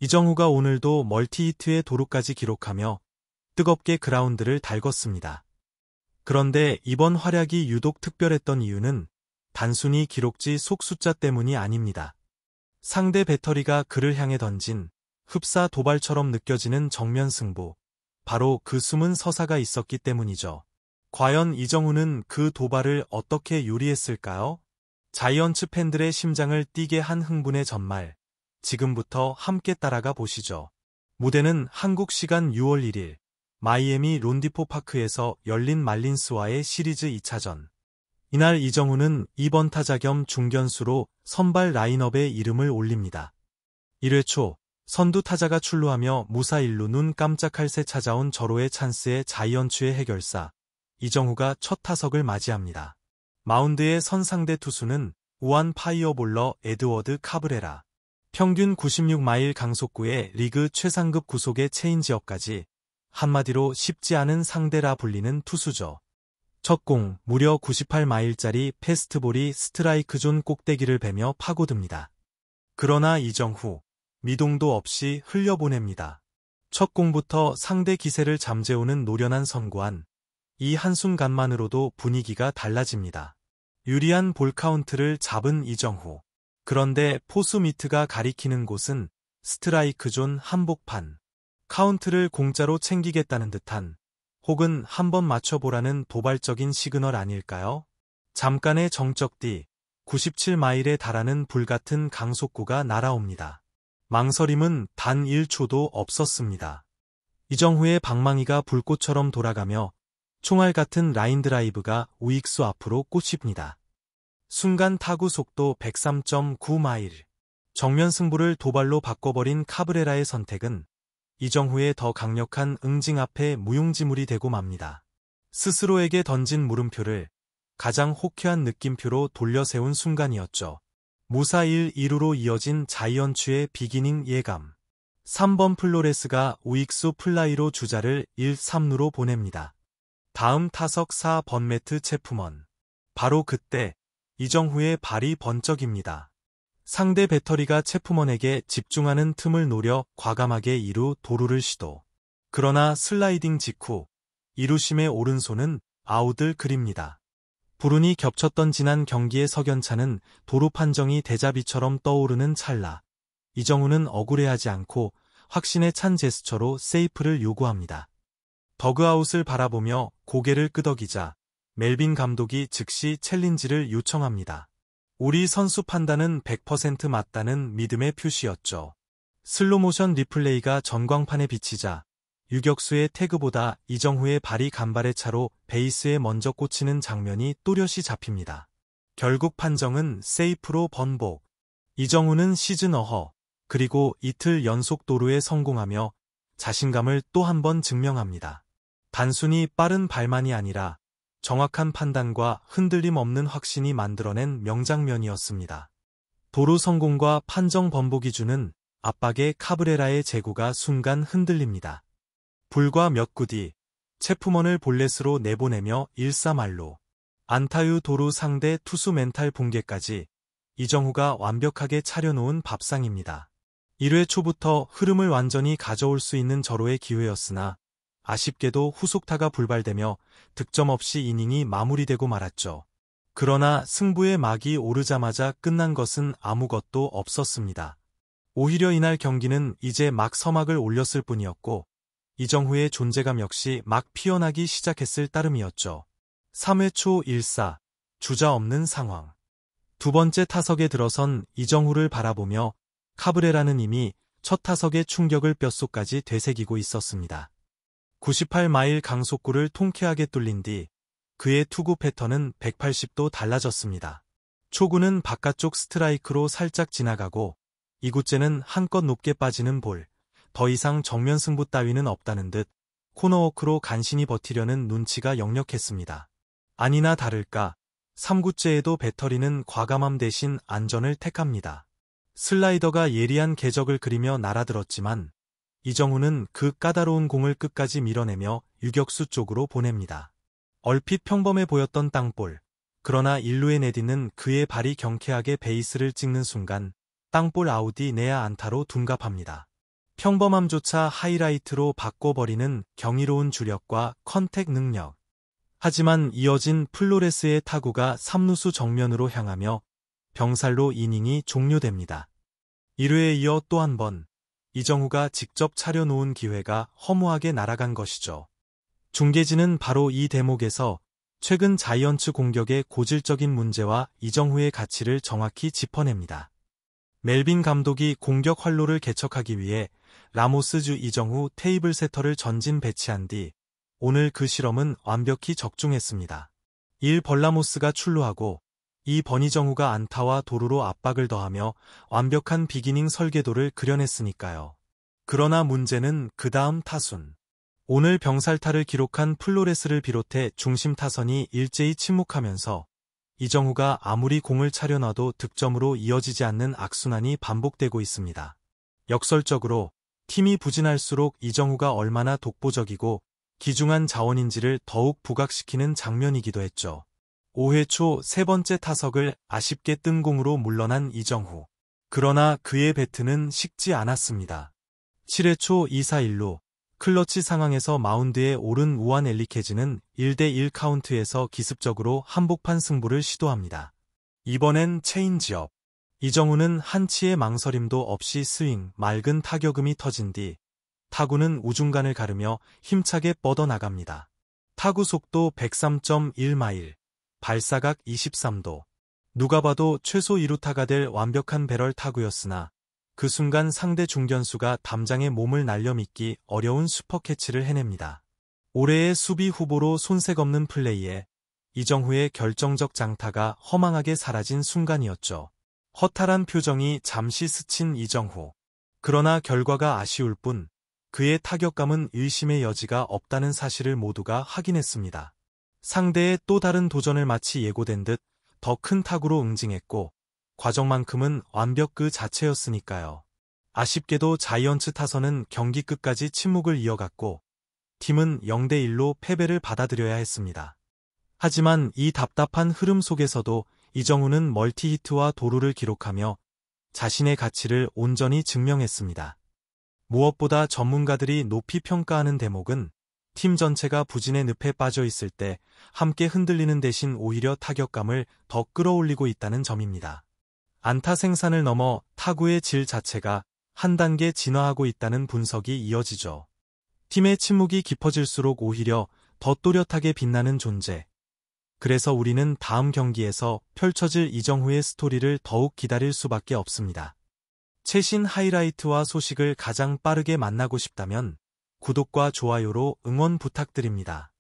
이정후가 오늘도 멀티히트의 도루까지 기록하며 뜨겁게 그라운드를 달궜습니다. 그런데 이번 활약이 유독 특별했던 이유는 단순히 기록지 속 숫자 때문이 아닙니다. 상대 배터리가 그를 향해 던진 흡사 도발처럼 느껴지는 정면 승부, 바로 그 숨은 서사가 있었기 때문이죠. 과연 이정후는 그 도발을 어떻게 요리했을까요? 자이언츠 팬들의 심장을 뛰게 한 흥분의 전말, 지금부터 함께 따라가 보시죠. 무대는 한국 시간 6월 1일, 마이애미 론디포 파크에서 열린 말린스와의 시리즈 2차전. 이날 이정후는 2번 타자 겸 중견수로 선발 라인업에 이름을 올립니다. 1회 초, 선두 타자가 출루하며 무사 1루 눈 깜짝할 새 찾아온 절호의 찬스에 자이언츠의 해결사, 이정후가 첫 타석을 맞이합니다. 마운드에 선 상대 투수는 우한 파이어볼러 에드워드 카브레라. 평균 96마일 강속구에 리그 최상급 구속의 체인지업까지, 한마디로 쉽지 않은 상대라 불리는 투수죠. 첫 공, 무려 98마일짜리 패스트볼이 스트라이크 존 꼭대기를 베며 파고듭니다. 그러나 이정후, 미동도 없이 흘려보냅니다. 첫 공부터 상대 기세를 잠재우는 노련한 선구안, 이 한순간만으로도 분위기가 달라집니다. 유리한 볼 카운트를 잡은 이정후. 그런데 포수 미트가 가리키는 곳은 스트라이크 존 한복판. 카운트를 공짜로 챙기겠다는 듯한, 혹은 한번 맞춰보라는 도발적인 시그널 아닐까요? 잠깐의 정적 뒤 97마일에 달하는 불같은 강속구가 날아옵니다. 망설임은 단 1초도 없었습니다. 이정후의 방망이가 불꽃처럼 돌아가며 총알 같은 라인 드라이브가 우익수 앞으로 꽂힙니다. 순간 타구 속도 103.9마일. 정면 승부를 도발로 바꿔버린 카브레라의 선택은 이정후의 더 강력한 응징 앞에 무용지물이 되고 맙니다. 스스로에게 던진 물음표를 가장 호쾌한 느낌표로 돌려세운 순간이었죠. 무사 1, 2루로 이어진 자이언츠의 비기닝 예감. 3번 플로레스가 우익수 플라이로 주자를 1, 3루로 보냅니다. 다음 타석 4번 매트 체프먼. 바로 그때 이정후의 발이 번쩍입니다. 상대 배터리가 체프먼에게 집중하는 틈을 노려 과감하게 2루 도루를 시도. 그러나 슬라이딩 직후 2루심의 오른손은 아웃을 그립니다. 불운이 겹쳤던 지난 경기의 석연차는 도루 판정이 대자비처럼 떠오르는 찰나, 이정후는 억울해하지 않고 확신에 찬 제스처로 세이프를 요구합니다. 더그아웃을 바라보며 고개를 끄덕이자 멜빈 감독이 즉시 챌린지를 요청합니다. 우리 선수 판단은 100% 맞다는 믿음의 표시였죠. 슬로모션 리플레이가 전광판에 비치자 유격수의 태그보다 이정후의 발이 간발의 차로 베이스에 먼저 꽂히는 장면이 또렷이 잡힙니다. 결국 판정은 세이프로 번복. 이정후는 시즌 어허, 그리고 이틀 연속 도루에 성공하며 자신감을 또 한 번 증명합니다. 단순히 빠른 발만이 아니라 정확한 판단과 흔들림 없는 확신이 만들어낸 명장면이었습니다. 도루 성공과 판정 번복이 주는 압박에 카브레라의 제구가 순간 흔들립니다. 불과 몇 구 뒤 체프먼을 볼넷으로 내보내며 1-3할로 안타유 도루 상대 투수 멘탈 붕괴까지 이정후가 완벽하게 차려놓은 밥상입니다. 1회 초부터 흐름을 완전히 가져올 수 있는 절호의 기회였으나 아쉽게도 후속타가 불발되며 득점 없이 이닝이 마무리되고 말았죠. 그러나 승부의 막이 오르자마자 끝난 것은 아무것도 없었습니다. 오히려 이날 경기는 이제 막 서막을 올렸을 뿐이었고 이정후의 존재감 역시 막 피어나기 시작했을 따름이었죠. 3회 초 1사, 주자 없는 상황. 두 번째 타석에 들어선 이정후를 바라보며 카브레라는 이미 첫 타석의 충격을 뼛속까지 되새기고 있었습니다. 98마일 강속구를 통쾌하게 뚫린 뒤 그의 투구 패턴은 180도 달라졌습니다. 초구는 바깥쪽 스트라이크로 살짝 지나가고 이구째는 한껏 높게 빠지는 볼, 더 이상 정면 승부 따위는 없다는 듯 코너워크로 간신히 버티려는 눈치가 역력했습니다. 아니나 다를까 3구째에도 배터리는 과감함 대신 안전을 택합니다. 슬라이더가 예리한 궤적을 그리며 날아들었지만 이정후는 그 까다로운 공을 끝까지 밀어내며 유격수 쪽으로 보냅니다. 얼핏 평범해 보였던 땅볼, 그러나 1루에 내딛는 그의 발이 경쾌하게 베이스를 찍는 순간 땅볼 아웃이 내야 안타로 둔갑합니다. 평범함조차 하이라이트로 바꿔버리는 경이로운 주력과 컨택 능력. 하지만 이어진 플로레스의 타구가 3루수 정면으로 향하며 병살로 이닝이 종료됩니다. 1회에 이어 또 한 번 이정후가 직접 차려놓은 기회가 허무하게 날아간 것이죠. 중계진은 바로 이 대목에서 최근 자이언츠 공격의 고질적인 문제와 이정후의 가치를 정확히 짚어냅니다. 멜빈 감독이 공격 활로를 개척하기 위해 라모스주 이정후 테이블 세터를 전진 배치한 뒤 오늘 그 실험은 완벽히 적중했습니다. 1. 벌라모스가 출루하고 2. 버니정후가 안타와 도루로 압박을 더하며 완벽한 비기닝 설계도를 그려냈으니까요. 그러나 문제는 그 다음 타순. 오늘 병살타를 기록한 플로레스를 비롯해 중심 타선이 일제히 침묵하면서 이정후가 아무리 공을 차려놔도 득점으로 이어지지 않는 악순환이 반복되고 있습니다. 역설적으로 팀이 부진할수록 이정후가 얼마나 독보적이고 귀중한 자원인지를 더욱 부각시키는 장면이기도 했죠. 5회 초 세 번째 타석을 아쉽게 뜬 공으로 물러난 이정후. 그러나 그의 배트는 식지 않았습니다. 7회 초 2사 1루 클러치 상황에서 마운드에 오른 우한 엘리케즈는 1대1 카운트에서 기습적으로 한복판 승부를 시도합니다. 이번엔 체인지업. 이정후는 한치의 망설임도 없이 스윙, 맑은 타격음이 터진 뒤 타구는 우중간을 가르며 힘차게 뻗어나갑니다. 타구 속도 103.1마일, 발사각 23도. 누가 봐도 최소 2루타가 될 완벽한 배럴 타구였으나 그 순간 상대 중견수가 담장에 몸을 날려밀기 어려운 슈퍼캐치를 해냅니다. 올해의 수비 후보로 손색 없는 플레이에 이정후의 결정적 장타가 허망하게 사라진 순간이었죠. 허탈한 표정이 잠시 스친 이정후. 그러나 결과가 아쉬울 뿐 그의 타격감은 의심의 여지가 없다는 사실을 모두가 확인했습니다. 상대의 또 다른 도전을 마치 예고된 듯 더 큰 타구로 응징했고 과정만큼은 완벽 그 자체였으니까요. 아쉽게도 자이언츠 타선은 경기 끝까지 침묵을 이어갔고 팀은 0대1로 패배를 받아들여야 했습니다. 하지만 이 답답한 흐름 속에서도 이정후는 멀티히트와 도루를 기록하며 자신의 가치를 온전히 증명했습니다. 무엇보다 전문가들이 높이 평가하는 대목은 팀 전체가 부진의 늪에 빠져 있을 때 함께 흔들리는 대신 오히려 타격감을 더 끌어올리고 있다는 점입니다. 안타 생산을 넘어 타구의 질 자체가 한 단계 진화하고 있다는 분석이 이어지죠. 팀의 침묵이 깊어질수록 오히려 더 또렷하게 빛나는 존재. 그래서 우리는 다음 경기에서 펼쳐질 이정후의 스토리를 더욱 기다릴 수밖에 없습니다. 최신 하이라이트와 소식을 가장 빠르게 만나고 싶다면 구독과 좋아요로 응원 부탁드립니다.